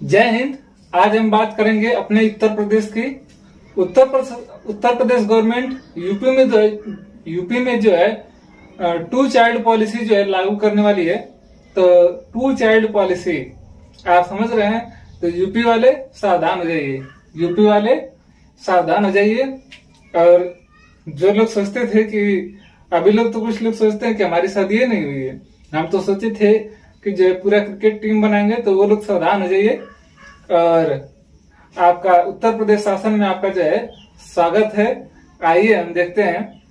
जय हिंद। आज हम बात करेंगे अपने उत्तर प्रदेश की। उत्तर प्रदेश गवर्नमेंट यूपी में जो है टू चाइल्ड पॉलिसी जो है लागू करने वाली है। तो टू चाइल्ड पॉलिसी आप समझ रहे हैं, तो यूपी वाले सावधान हो जाइए, यूपी वाले सावधान हो जाइए। और जो लोग सोचते थे कि अभी लोग तो कुछ लोग सोचते हैं कि हमारी शादी नहीं हुई है, हम तो सोचे थे कि जो पूरा क्रिकेट टीम बनाएंगे, तो वो लोग सावधान हो जाइए। और आपका उत्तर प्रदेश शासन में आपका जो है स्वागत है। आइए हम देखते हैं।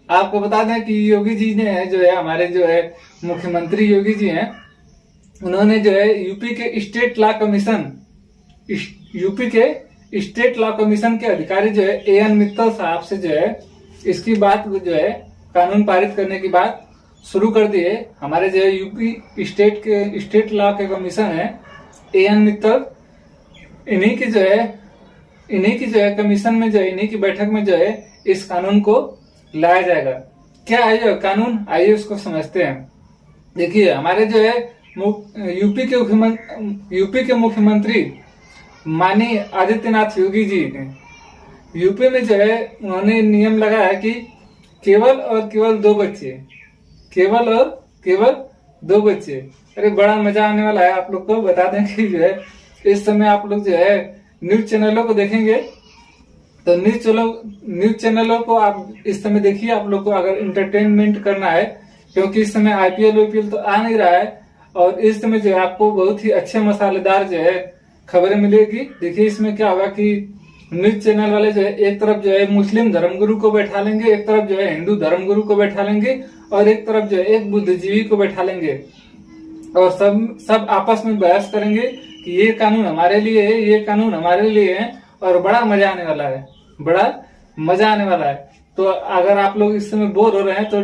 आपको बता दें कि योगी जी ने जो है हमारे जो है मुख्यमंत्री योगी जी हैं, उन्होंने जो है यूपी के स्टेट लॉ कमीशन के अधिकारी जो है एएन मित्तल साहब से जो है इसकी बात जो है कानून पारित करने की बात शुरू कर दी है। हमारे जो है यूपी स्टेट लॉ के कमीशन है एएन मित्तल, इन्हीं की जो है कमीशन में जो है इन्हीं की बैठक में जो है इस कानून को लाया जाएगा। क्या है जो कानून, आइए उसको समझते हैं। देखिए, हमारे जो है यूपी के मुख्यमंत्री माननीय आदित्यनाथ योगी जी ने यूपी में जो है उन्होंने नियम लगाया कि केवल और केवल दो बच्चे। अरे बड़ा मजा आने वाला है। आप लोग को बता दें कि जो है इस समय आप लोग जो है न्यूज चैनलों को देखेंगे, तो न्यूज चैनलों को आप इस समय देखिए। आप लोग को अगर इंटरटेनमेंट करना है, क्योंकि इस समय आईपीएल तो आ नहीं रहा है, और इस समय जो है आपको बहुत ही अच्छे मसालेदार जो है खबरें मिलेगी। देखिए इसमें क्या होगा कि न्यूज चैनल वाले जो है एक तरफ जो है मुस्लिम धर्मगुरु को बैठा लेंगे, एक तरफ जो है हिंदू धर्मगुरु को बैठा लेंगे, और एक तरफ जो है एक बुद्धिजीवी को बैठा लेंगे, और सब आपस में बहस करेंगे कि ये कानून हमारे लिए है, ये कानून हमारे लिए है, और बड़ा मजा आने वाला है। तो अगर आप लोग इस समय बोर हो रहे हैं तो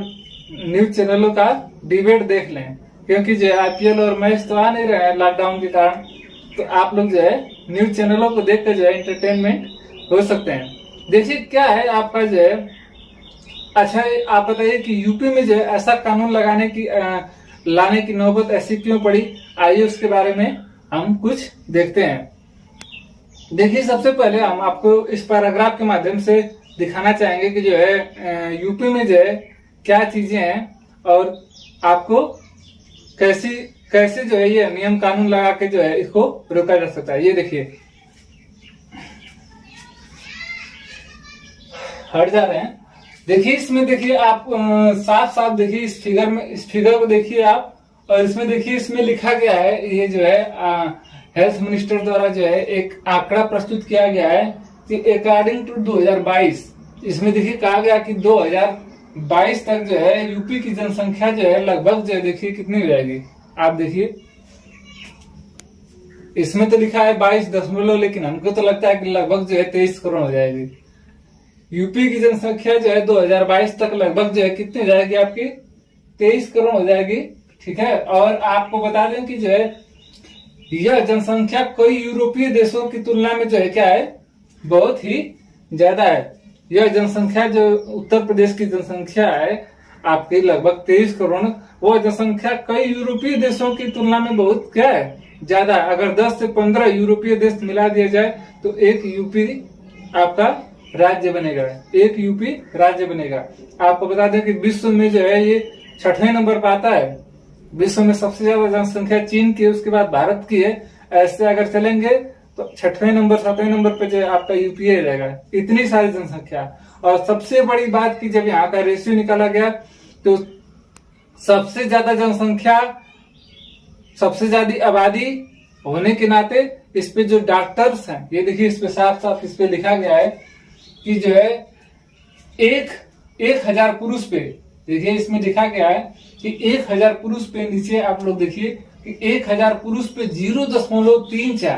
न्यूज चैनलों का डिबेट देख लें, क्योंकि जो आईपीएल और मैच तो आ नहीं रहे हैं लॉकडाउन के कारण। तो आप लोग जो है न्यूज चैनलों को देखकर जो है एंटरटेनमेंट हो सकते हैं। देखिए क्या है आपका जो है, अच्छा आप बताइए कि यूपी में जो है ऐसा कानून लाने की नौबत ऐसी क्यों पड़ी। आइए उसके बारे में हम कुछ देखते हैं। देखिए, सबसे पहले हम आपको इस पैराग्राफ के माध्यम से दिखाना चाहेंगे कि जो है यूपी में जो है क्या चीजें हैं, और आपको कैसे जो है ये नियम कानून लगा के जो है इसको रोका जा सकता है। ये देखिए, हट जा रहे हैं। देखिए इसमें देखिए आप साफ देखिए इस फिगर को देखिए आप, और इसमें देखिए इसमें लिखा गया है, ये जो है हेल्थ मिनिस्टर द्वारा जो है एक आंकड़ा प्रस्तुत किया गया है कि अकॉर्डिंग टू 2022, इसमें देखिए कहा गया कि 2022 तक जो है यूपी की जनसंख्या जो है लगभग जो है देखिए कितनी हो जाएगी। आप देखिए इसमें तो लिखा है 22 लेकिन हमको तो लगता है कि लगभग जो है 23 करोड़ हो जाएगी। यूपी की जनसंख्या जो है 2022 तक लगभग जो है कितनी हो जाएगी आपकी, 23 करोड़ हो जाएगी। ठीक है, और आपको बता दें कि जो है यह जनसंख्या कई यूरोपीय देशों की तुलना में जो है क्या है, बहुत ही ज्यादा है। यह जनसंख्या जो उत्तर प्रदेश की जनसंख्या है आपकी लगभग 23 करोड़, वो जनसंख्या कई यूरोपीय देशों की तुलना में बहुत क्या है, ज्यादा है। अगर 10 से 15 यूरोपीय देश मिला दिया जाए तो एक यूपी आपका राज्य बनेगा, एक यूपी राज्य बनेगा। आपको बता दें कि विश्व में जो है ये 6वें नंबर पर आता है। विश्व में सबसे ज्यादा जनसंख्या चीन की है, उसके बाद भारत की है। ऐसे अगर चलेंगे तो 6वें नंबर 7वें नंबर पे जो है आपका यूपी रहेगा, इतनी सारी जनसंख्या। और सबसे बड़ी बात की जब यहाँ का रेशियो निकाला गया तो सबसे ज्यादा जनसंख्या, सबसे ज्यादा आबादी होने के नाते इस पे जो डॉक्टर्स हैं, ये देखिए इस पे साफ इस पे लिखा गया है कि जो है 1000 पुरुष पे, देखिए इसमें लिखा गया है कि 1000 पुरुष पे, नीचे आप लोग देखिए कि 1000 पुरुष पे 0.34,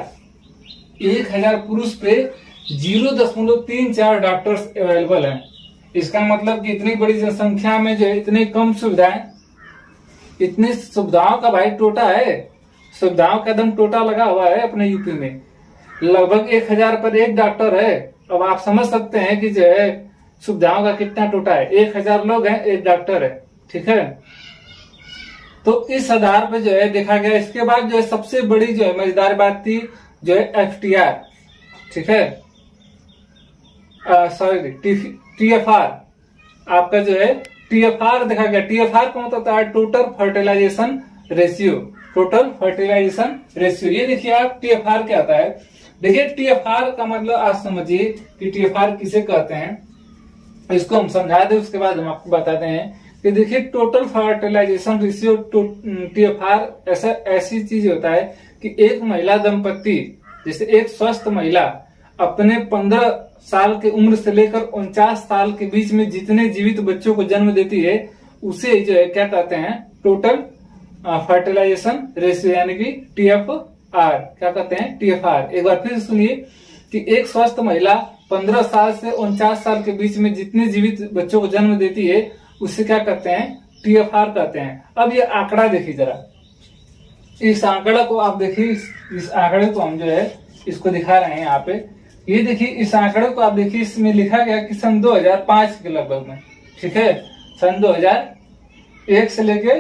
1000 पुरुष पे 0.34 डॉक्टर्स अवेलेबल हैं। इसका मतलब कि इतनी बड़ी जनसंख्या में जो है इतनी कम सुविधाएं, इतनी सुविधाओं का भाई टोटा है, सुविधाओं का एकदम टोटा लगा हुआ है अपने यूपी में। लगभग 1000 पर एक डॉक्टर है। अब आप समझ सकते हैं कि जो है सुविधाओं का कितना टोटा है। 1000 लोग हैं, एक डॉक्टर है। ठीक है, तो इस आधार पर जो है देखा गया। इसके बाद जो है सबसे बड़ी जो है मजेदार बात थी जो है FTR, ठीक है, सॉरी TFR, आपका जो है TFR देखा गया। TFR का मतलब होता है total fertilization ratio, total fertilization ratio. ये देखिए आप TFR क्या आता है। देखिए TFR का मतलब आप समझिए कि TFR किसे कहते हैं, इसको हम समझा दें उसके बाद हम आपको बताते हैं कि देखिए टोटल फर्टिलाइजेशन रेशियो TFR ऐसी चीज होता है कि एक महिला दंपत्ति, जैसे एक स्वस्थ महिला अपने 15 साल की उम्र से लेकर 49 साल के बीच में जितने जीवित बच्चों को जन्म देती है उसे जो है क्या कहते हैं, टोटल फर्टिलाइजेशन रेशियो यानी कि TFR, क्या कहते हैं, TFR। एक बार फिर सुनिए कि एक स्वस्थ महिला 15 साल से 49 साल के बीच में जितने जीवित बच्चों को जन्म देती है उसे क्या कहते हैं, TFR कहते हैं। अब ये आंकड़ा देखिए जरा, इस आंकड़ा को आप देखिए, इस आंकड़े को हम जो है इसको दिखा रहे हैं यहाँ पे। ये देखिए इस आंकड़े को आप देखिए, इसमें लिखा गया कि सन 2005 के लगभग में, ठीक है, सन 2001 से लेके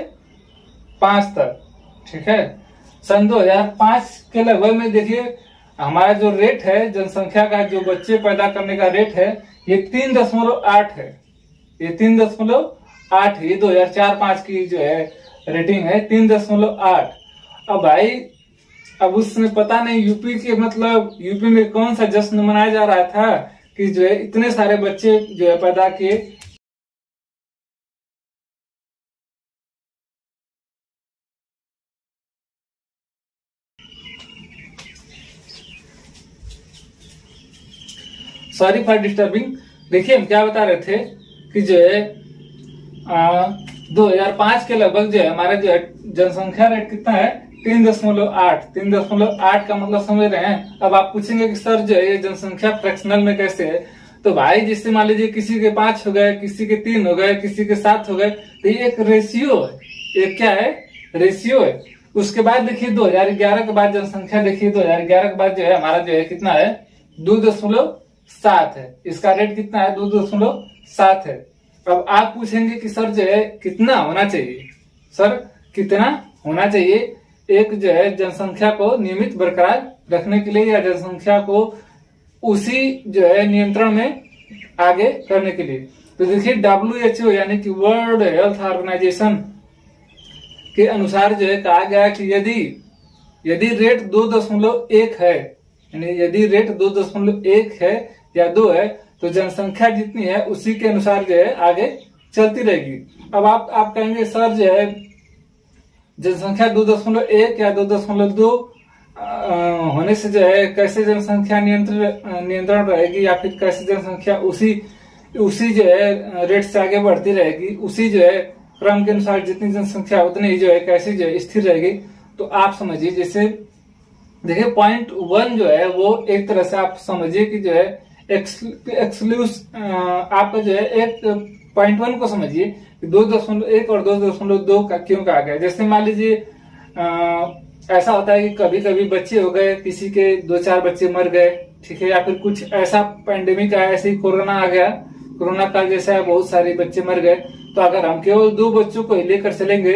5 तक, ठीक है, सन 2005 के लगभग में देखिए हमारा जो रेट है जनसंख्या का, जो बच्चे पैदा करने का रेट है ये 3.8 है, ये 3.8 है। ये 2004-5 की जो है रेटिंग है 3.8। अब भाई अब उसमें पता नहीं यूपी में कौन सा जश्न मनाया जा रहा था कि जो है इतने सारे बच्चे जो है पैदा किए। Sorry for disturbing. देखिए हम क्या बता रहे थे कि जो है 2005 के लगभग जो है हमारा जो है जनसंख्या रेट कितना है, 3.8। 3.8 का मतलब समझ रहे हैं। अब आप पूछेंगे कि सर जो है ये जनसंख्या फ्रैक्शनल में कैसे है, तो भाई जिससे मान लीजिए किसी के 5 हो गए, किसी के 3 हो गए, किसी के 7 हो गए, तो ये एक रेशियो है, एक क्या है, रेशियो है। उसके बाद देखिए 2011 के बाद जनसंख्या देखिए 2011 के बाद जो है हमारा जो है कितना है, 2.7 है। इसका रेट कितना है, 2.7 है। अब आप पूछेंगे कि सर जो है कितना होना चाहिए, सर कितना होना चाहिए एक जो है जनसंख्या को नियमित बरकरार रखने के लिए, या जनसंख्या को उसी जो है नियंत्रण में आगे करने के लिए। तो देखिए WHO यानी कि वर्ल्ड हेल्थ ऑर्गेनाइजेशन के अनुसार जो है कहा गया कि यदि रेट 2.1 है, यानी यदि रेट 2.1 है या 2 है, तो जनसंख्या जितनी है उसी के अनुसार जो है आगे चलती रहेगी। अब आप कहेंगे सर जो है जनसंख्या 2.1 या 2.2 होने से जो है कैसे जनसंख्या नियंत्रण रहेगी, या फिर कैसे जनसंख्या उसी जो है रेट से आगे बढ़ती रहेगी, उसी जो है क्रम के अनुसार जितनी जनसंख्या उतनी ही जो है कैसे जो है स्थिर रहेगी। तो आप समझिए, जैसे देखिए पॉइंट 1 जो है वो एक तरह से आप समझिए कि जो है आपका जो है एक पॉइंट 1 को समझिए 2.1 और 2.2 का क्यों कहा गया। जैसे मान लीजिए ऐसा होता है कि कभी कभी बच्चे हो गए, किसी के 2-4 बच्चे मर गए, ठीक है, या फिर कुछ ऐसा पेंडेमिक आया, ऐसे ही कोरोना आ गया, कोरोना काल जैसा बहुत सारे बच्चे मर गए। तो अगर हम केवल 2 बच्चों को लेकर चलेंगे,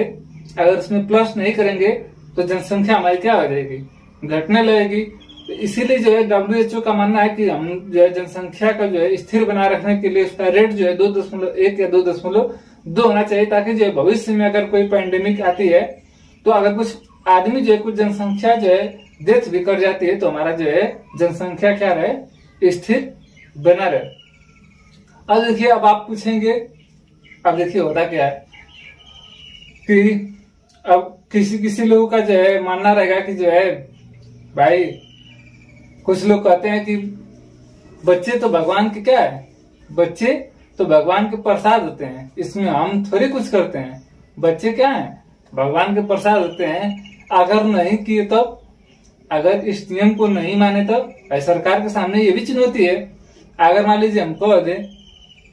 अगर उसमें प्लस नहीं करेंगे तो जनसंख्या हमारी क्या हो जाएगी, घटने लगेगी। तो इसीलिए जो है WHO का मानना है कि हम जो है जनसंख्या का जो है स्थिर बनाए रखने के लिए उसका रेट जो है 2.1 या 2.2 होना चाहिए, ताकि जो है भविष्य में अगर कोई पैंडेमिक आती है तो अगर कुछ आदमी जो है कुछ जनसंख्या जो है डेथ भी कर जाती है तो हमारा जो है जनसंख्या क्या रहे, स्थिर बना रहे। अब देखिए अब आप पूछेंगे, अब देखिए होता क्या है कि अब किसी लोगों का जो है मानना रहेगा कि जो है भाई, कुछ लोग कहते हैं कि बच्चे तो भगवान के क्या है, बच्चे तो भगवान के प्रसाद होते हैं, इसमें हम थोड़ी कुछ करते हैं, बच्चे क्या हैं, भगवान के प्रसाद होते हैं। अगर नहीं किए तब, अगर इस नियम को नहीं माने तब, सरकार के सामने ये भी चुनौती है। अगर मान लीजिए हम कह दें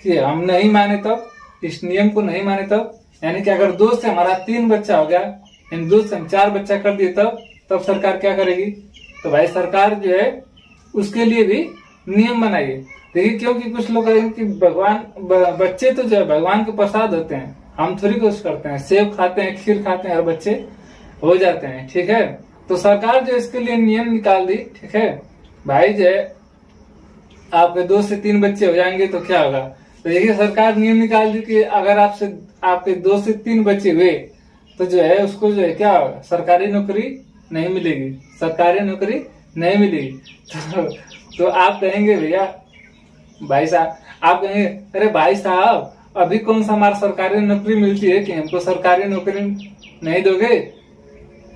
कि हम नहीं माने तब, इस नियम को नहीं माने तब, यानी कि अगर 2 से हमारा 3 बच्चा हो गया, इन 2 से हम 4 बच्चा कर दिए, तब सरकार क्या करेगी, तो भाई सरकार जो है उसके लिए भी नियम बनाइए। देखिए क्योंकि कुछ लोग कहेंगे कि बच्चे तो जो है भगवान के प्रसाद होते हैं, हम थोड़ी कुछ करते हैं, सेब खाते हैं, खीर खाते हैं और बच्चे हो जाते हैं। ठीक है, तो सरकार जो इसके लिए नियम निकाल दी। ठीक है भाई, जो है आपके 2 से 3 बच्चे हो जाएंगे तो क्या होगा। तो देखिए सरकार नियम निकाल दी कि अगर आपके 2 से 3 बच्चे हुए तो जो है उसको जो है क्या होगा, सरकारी नौकरी नहीं मिलेगी, सरकारी नौकरी नहीं मिलेगी। तो आप कहेंगे भैया, भाई साहब, आप कहेंगे अरे भाई साहब अभी कौन सा हमारा सरकारी नौकरी मिलती है कि हमको सरकारी नौकरी नहीं दोगे।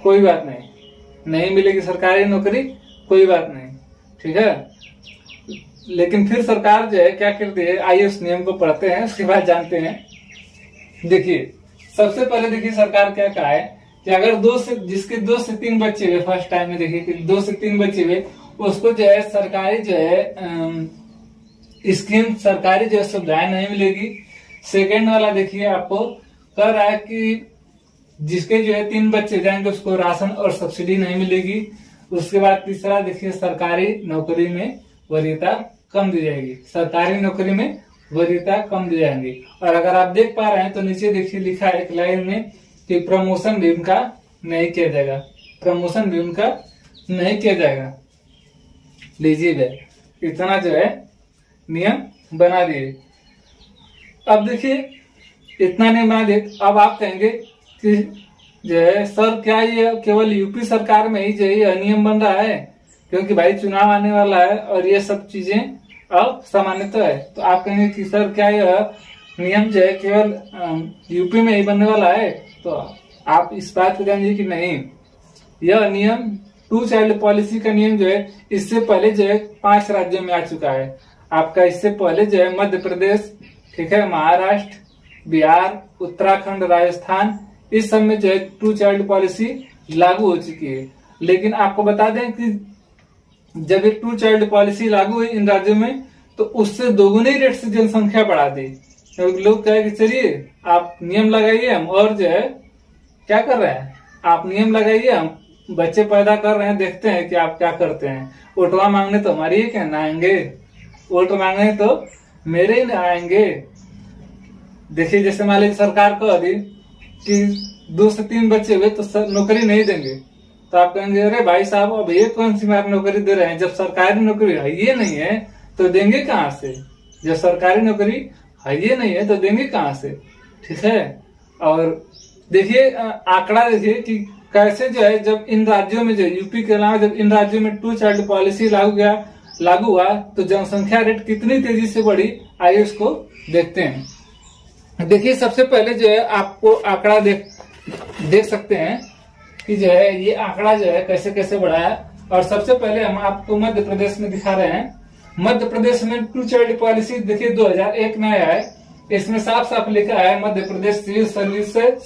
कोई बात नहीं, नहीं मिलेगी सरकारी नौकरी, कोई बात नहीं। ठीक है, लेकिन फिर सरकार जो है क्या करती है, आइए उस नियम को पढ़ते हैं, उसके बाद जानते हैं। देखिए सबसे पहले देखिए सरकार क्या कहा है कि अगर जिसके 2 से 3 बच्चे हुए, फर्स्ट टाइम में देखिए कि 2 से 3 बच्चे हुए, उसको जो है सरकारी जो है स्कीम, सरकारी जो है सुविधाएं नहीं मिलेगी। सेकेंड वाला देखिए आपको कह रहा है कि जिसके जो है 3 बच्चे जाएंगे उसको राशन और सब्सिडी नहीं मिलेगी। उसके बाद तीसरा देखिए सरकारी नौकरी में वरीयता कम दी जाएगी, सरकारी नौकरी में वरीयता कम दी जाएंगी। और अगर आप देख पा रहे हैं तो नीचे देखिए लिखा है एक लाइन में कि प्रमोशन भी उनका नहीं किया जाएगा, प्रमोशन भी उनका नहीं किया जाएगा। लीजिए भाई, इतना जो है नियम बना दिए। अब देखिए इतना नहीं बना दिए, अब आप कहेंगे कि जो है सर क्या ये केवल यूपी सरकार में ही जो है ये नियम बन रहा है, क्योंकि भाई चुनाव आने वाला है और ये सब चीजें अब सामान्यतः है। तो आप कहेंगे कि सर क्या यह नियम जो है केवल यूपी में ही बनने वाला है। तो आप इस बात को जानिए कि नहीं, यह नियम 2 चाइल्ड पॉलिसी का नियम जो है इससे पहले जो है 5 राज्यों में आ चुका है। आपका इससे पहले जो है मध्य प्रदेश, ठीक है, महाराष्ट्र, बिहार, उत्तराखंड, राजस्थान, इस सब में जो है 2 चाइल्ड पॉलिसी लागू हो चुकी है। लेकिन आपको बता दें कि जब ये 2 चाइल्ड पॉलिसी लागू हुई इन राज्यों में तो उससे दोगुने रेट से जनसंख्या बढ़ा दी। तो लोग कहे कि चलिए आप नियम लगाइए, हम और जो है क्या कर रहे हैं, आप नियम लगाइए, हम बच्चे पैदा कर रहे हैं, देखते हैं कि आप क्या करते हैं। वोटवा मांगने तो हमारी ही क्या ना आएंगे, वोट मांगने तो मेरे ही ना आएंगे। देखिए जैसे मान लीजिए सरकार को अभी कि 2 से 3 बच्चे हुए तो नौकरी नहीं देंगे, तो आप कहेंगे अरे भाई साहब अब ये कौन सी मार नौकरी दे रहे हैं, जब सरकारी नौकरी है ये नहीं है तो देंगे कहाँ से, जब सरकारी नौकरी है ये नहीं है तो देंगे कहाँ से। ठीक है, और देखिए आंकड़ा देखिए कि कैसे जो है जब इन राज्यों में जो यूपी के अलावा जब इन राज्यों में 2 चाइल्ड पॉलिसी लागू हुआ तो जनसंख्या रेट कितनी तेजी से बढ़ी, आइए उसको देखते हैं। देखिए सबसे पहले जो है आपको आंकड़ा देख सकते हैं कि जो है ये आंकड़ा जो है कैसे कैसे बढ़ा है। और सबसे पहले हम आपको मध्य प्रदेश में दिखा रहे हैं। मध्य प्रदेश में 2 चाइल्ड पॉलिसी देखिए 2001 में आया है। इसमें साफ साफ लिखा है Madhya Pradesh civil services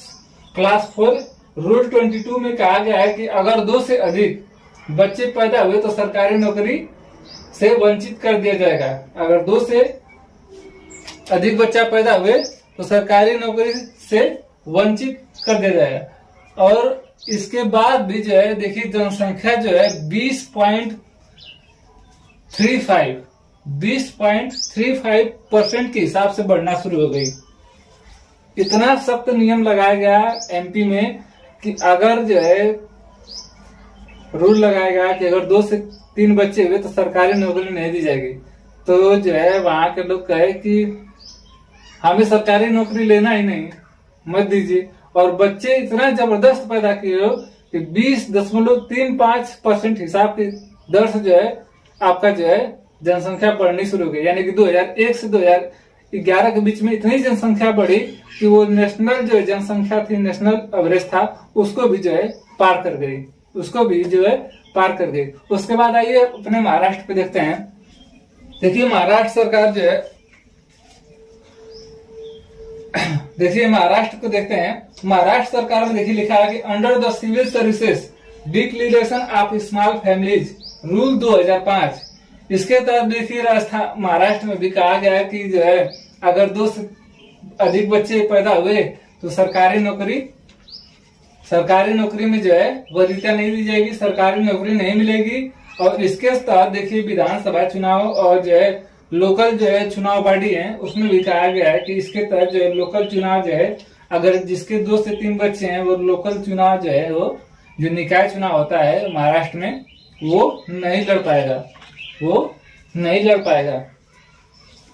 class 4 rule 22 में कहा गया है कि अगर 2 से अधिक बच्चे पैदा हुए तो सरकारी नौकरी से वंचित कर दिया जाएगा। अगर 2 से अधिक बच्चा पैदा हुए तो सरकारी नौकरी से वंचित कर दिया जाएगा। और इसके बाद भी जो है देखिए जनसंख्या जो है 20.35% के हिसाब से बढ़ना शुरू हो गई। इतना सख्त नियम लगाया गया एमपी में कि अगर जो है रूल लगाया गया कि अगर 2 से 3 बच्चे हुए तो सरकारी नौकरी नहीं दी जाएगी। तो जो है वहां के लोग कहे कि हमें सरकारी नौकरी लेना ही नहीं, मत दीजिए। और बच्चे इतना जबरदस्त पैदा किए हो कि 20.35% हिसाब की दर से जो है आपका जो है जनसंख्या बढ़नी शुरू हो गई। यानी कि 2001 से 2011 के बीच में इतनी जनसंख्या बढ़ी कि वो नेशनल जो जनसंख्या थी, नेशनल एवरेज था, उसको भी जो है पार कर गई, उसको भी जो है पार कर गई। उसके बाद आइए अपने महाराष्ट्र पे देखते हैं। देखिए महाराष्ट्र सरकार जो है देखिए महाराष्ट्र को देखते हैं। महाराष्ट्र सरकार में देखिए लिखा है कि under the civil services declaration of small families rule 2005, इसके तहत देखिए राजस्थान महाराष्ट्र में भी कहा गया है कि जो है अगर 2 से अधिक बच्चे पैदा हुए तो सरकारी नौकरी में जो है वरीयता नहीं दी जाएगी, सरकारी नौकरी नहीं मिलेगी। और इसके तहत देखिए विधानसभा चुनाव और जो है लोकल जो है चुनाव बॉडी है उसमें भी कहा गया है कि इसके तहत जो है लोकल चुनाव जो है अगर जिसके 2 से 3 बच्चे हैं वो लोकल चुनाव जो है, वो जो निकाय चुनाव होता है महाराष्ट्र में, वो नहीं लड़ पाएगा, वो नहीं लड़ पाएगा।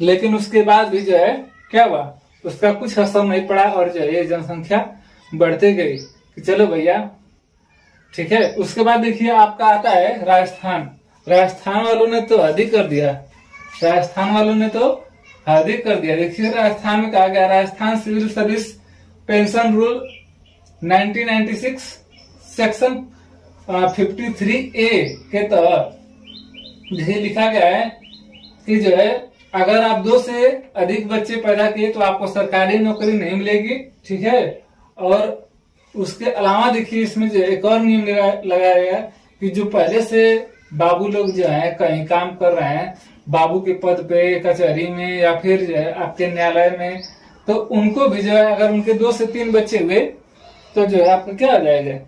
लेकिन उसके बाद भी जो है क्या हुआ, उसका कुछ असर नहीं पड़ा और जो है ये जनसंख्या बढ़ते गई कि चलो भैया ठीक है। उसके बाद देखिए आपका आता है राजस्थान। राजस्थान वालों ने तो अधिक कर दिया, राजस्थान वालों ने तो अधिक कर दिया। देखिए राजस्थान में कहा गया, Rajasthan civil service pension rule 1996 section 53A के तहत यही लिखा गया है कि जो है अगर आप 2 से अधिक बच्चे पैदा किए तो आपको सरकारी नौकरी नहीं मिलेगी, ठीक है। और उसके अलावा देखिए इसमें जो एक और नियम लगाया गया कि जो पहले से बाबू लोग जो है कहीं काम कर रहे हैं, बाबू के पद पे कचहरी में या फिर जो है आपके न्यायालय में, तो उनको भी जो है अगर उनके 2 से 3 बच्चे हुए तो जो है आपका क्या हो जाएगा,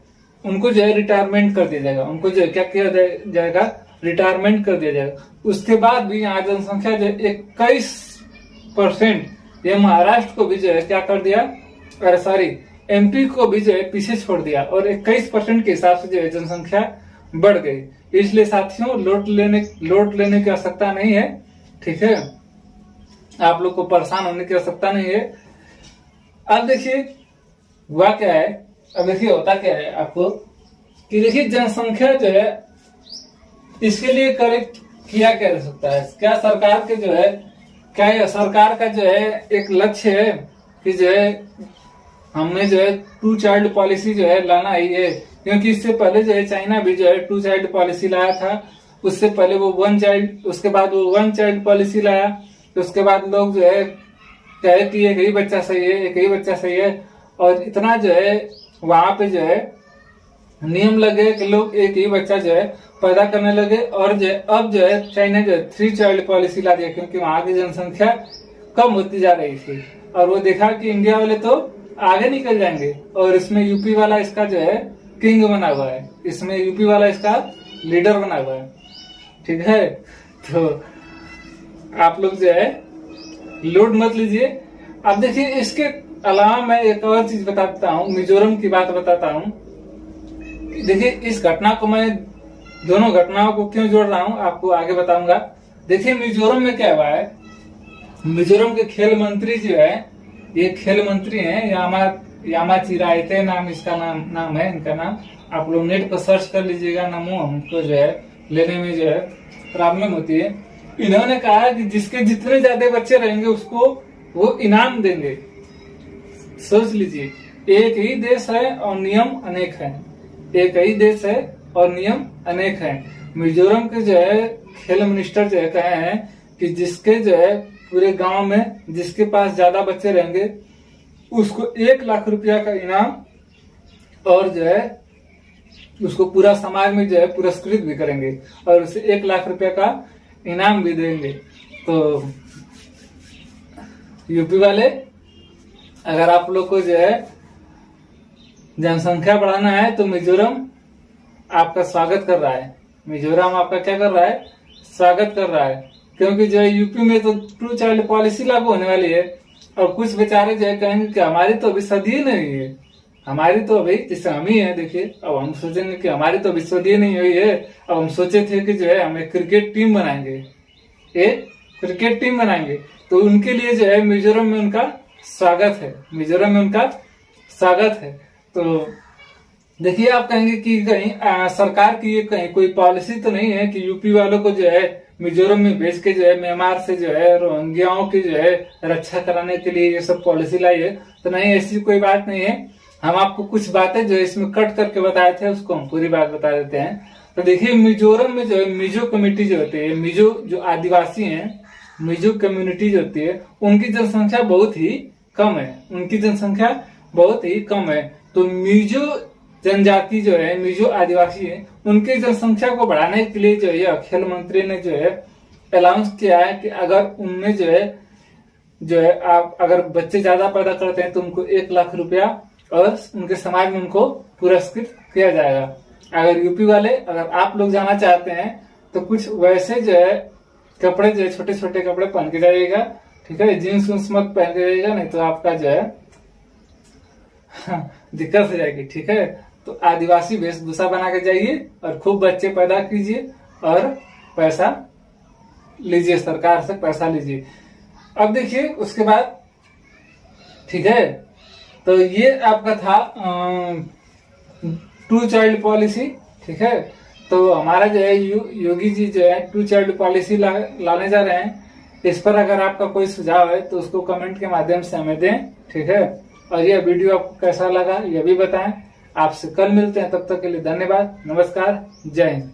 उनको जो है रिटायरमेंट कर दिया जाएगा, उनको जो है क्या किया जाएगा, रिटायरमेंट कर दिया जाएगा। उसके बाद भी यहाँ जनसंख्या जो 21%, ये महाराष्ट्र को भी जो है क्या कर दिया, अरे सॉरी MP को भी जो है पीछे छोड़ दिया और 21% के हिसाब से जो है जनसंख्या बढ़ गई। इसलिए साथियों लोट लेने की आवश्यकता नहीं है, ठीक है। आप लोग को परेशान होने की आवश्यकता नहीं है। अब देखिए हुआ क्या है, अब देखिए होता क्या है आपको कि देखिए जनसंख्या जो है इसके लिए करेक्ट किया क्या जा सकता है, क्या सरकार के जो है, क्या सरकार का जो है एक लक्ष्य है कि जो है हमने जो है 2 चाइल्ड पॉलिसी जो है लाना ही है। क्योंकि इससे पहले जो है चाइना भी जो है 2 चाइल्ड पॉलिसी लाया था, उससे पहले वो 1 चाइल्ड, उसके बाद वो 1 चाइल्ड पॉलिसी लाया, तो उसके बाद लोग जो है कहे कि एक ही बच्चा सही है, एक ही बच्चा सही है, और इतना जो है वहां पे जो है नियम लगे कि लोग एक ही बच्चा जो है पैदा करने लगे। और जो है अब जो है चाइना जो है 3 चाइल्ड पॉलिसी ला दिया, क्योंकि वहां की जनसंख्या कम होती जा रही थी और वो देखा कि इंडिया वाले तो आगे निकल जाएंगे। और इसमें यूपी वाला इसका जो है किंग बना हुआ है, इसमें यूपी वाला इसका लीडर बना हुआ है, ठीक है। तो आप लोग जो है लोड मत लीजिए। अब देखिए इसके अलावा मैं एक और चीज बताता हूँ, मिजोरम की बात बताता हूँ। देखिए इस घटना को मैं, दोनों घटनाओं को क्यों जोड़ रहा हूँ आपको आगे बताऊंगा। देखिए मिजोरम में क्या हुआ है, मिजोरम के खेल मंत्री जो है, ये खेल मंत्री हैं यामाचिरायते नाम इसका नाम है, इनका नाम आप लोग नेट पर सर्च कर लीजिएगा, नामो हमको जो है लेने में जो है प्रॉब्लम होती है। इन्होंने कहा कि जिसके जितने ज्यादा बच्चे रहेंगे उसको वो इनाम देंगे। सोच लीजिए, एक ही देश है और नियम अनेक हैं, एक ही देश है और नियम अनेक हैं। मिजोरम के जो है खेल मिनिस्टर जो है कहे हैं कि जिसके जो है पूरे गांव में जिसके पास ज्यादा बच्चे रहेंगे उसको 1 लाख रुपया का इनाम, और जो है उसको पूरा समाज में जो है पुरस्कृत भी करेंगे और उसे 1 लाख रुपया का इनाम भी देंगे। तो यूपी वाले, अगर आप लोग को जो है जनसंख्या बढ़ाना है तो मिजोरम आपका स्वागत कर रहा है, मिजोरम आपका क्या कर रहा है, स्वागत कर रहा है। क्योंकि जो है यूपी में तो 2 चाइल्ड पॉलिसी लागू होने वाली है और कुछ बेचारे जो है कहेंगे कि हमारी तो अभी शादी नहीं है, हमारी तो अभी जैसे हम ही है। देखिए अब हम सोचेंगे कि हमारी तो अभी शादी नहीं हुई है, अब हम सोचे थे कि जो है हम एक क्रिकेट टीम बनाएंगे, एक क्रिकेट टीम बनाएंगे, तो उनके लिए जो है मिजोरम में उनका स्वागत है, मिजोरम में उनका स्वागत है। तो देखिए आप कहेंगे कि कहीं सरकार की ये कहीं कोई पॉलिसी तो नहीं है कि यूपी वालों को जो है मिजोरम में भेज के जो है म्यांमार से जो है रोहिंग्याओं की जो है रक्षा कराने के लिए ये सब पॉलिसी लाई है। तो नहीं, ऐसी कोई बात नहीं है। हम आपको कुछ बातें जो है इसमें कट करके बताए थे उसको हम पूरी बात बता देते हैं। तो देखिए मिजोरम में जो है मिजो कम्युनिटी जो होती है, मिजो जो आदिवासी हैं, मिजो कम्युनिटी जो होती है उनकी जनसंख्या बहुत ही कम है, उनकी जनसंख्या बहुत ही कम है। तो मिजो जनजाति जो है, मिजो आदिवासी है, उनकी जनसंख्या को बढ़ाने के लिए जो है खेल मंत्री ने जो है अनाउंस किया है कि अगर उनमें जो है आप अगर बच्चे ज्यादा पैदा करते हैं तो उनको 1 लाख रुपया और उनके समाज में उनको पुरस्कृत किया जाएगा। अगर यूपी वाले, अगर आप लोग जाना चाहते हैं तो कुछ वैसे जो है कपड़े जो है छोटे छोटे कपड़े पहन के जाइएगा, ठीक है, जीन्स उन्स मत पहन के जाइएगा, नहीं तो आपका जो है दिक्कत हो जाएगी। ठीक है, तो आदिवासी वेशभूषा बना के जाइए और खूब बच्चे पैदा कीजिए और पैसा लीजिए, सरकार से पैसा लीजिए। अब देखिए उसके बाद, ठीक है, तो ये आपका था 2 चाइल्ड पॉलिसी। ठीक है, तो हमारा जो है योगी जी जो है 2 चाइल्ड पॉलिसी लाने जा रहे हैं। इस पर अगर आपका कोई सुझाव है तो उसको कमेंट के माध्यम से हमें दें। ठीक है, और यह वीडियो आपको कैसा लगा यह भी बताएं। आपसे कल मिलते हैं, तब तक के लिए धन्यवाद, नमस्कार, जय हिंद।